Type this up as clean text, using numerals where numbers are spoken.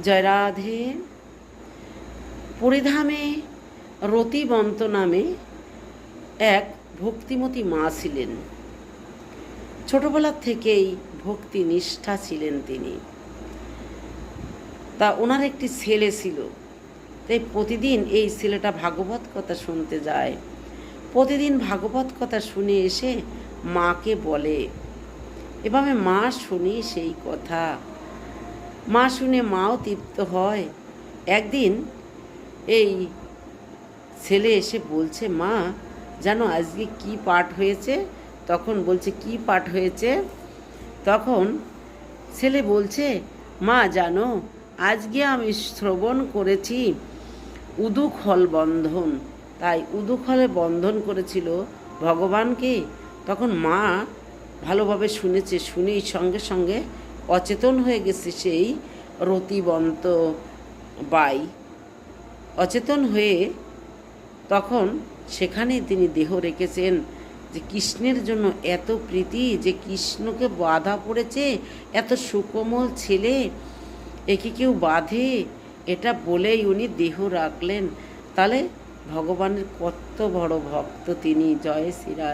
জয় রাধে। পরিধামে রতিবন্ত নামে এক ভক্তিমতী মা ছিলেন। ছোটবেলার থেকেই ভক্তি নিষ্ঠা ছিলেন তিনি। তা ওনার একটি ছেলে ছিল, তাই প্রতিদিন এই ছেলেটা ভাগবত কথা শুনতে যায়। প্রতিদিন ভাগবত কথা শুনে এসে মাকে বলে, এভাবে মা শুনি সেই কথা, মা শুনে মাও তৃপ্ত হয়। একদিন এই ছেলে এসে বলছে, মা জানো আজকে কি পাঠ হয়েছে? তখন বলছে, কি পাঠ হয়েছে? তখন ছেলে বলছে, মা জানো আজকে আমি শ্রবণ করেছি উদুখল বন্ধন। তাই উদুখলে বন্ধন করেছিল ভগবানকে। তখন মা ভালোভাবে শুনেছে, শুনেই সঙ্গে সঙ্গে অচেতন হয়ে গেছে সেই রতিবন্ত বাই। অচেতন হয়ে তখন সেখানে তিনি দেহ রেখেছেন। যে কৃষ্ণের জন্য এত প্রীতি, যে কৃষ্ণকে বাধা পড়েছে, এত সুকোমল ছেলে, একে কেউ বাঁধে, এটা বলেই উনি দেহ রাখলেন। তাহলে ভগবানের কত বড় ভক্ত তিনি। জয় শ্রীরাধে।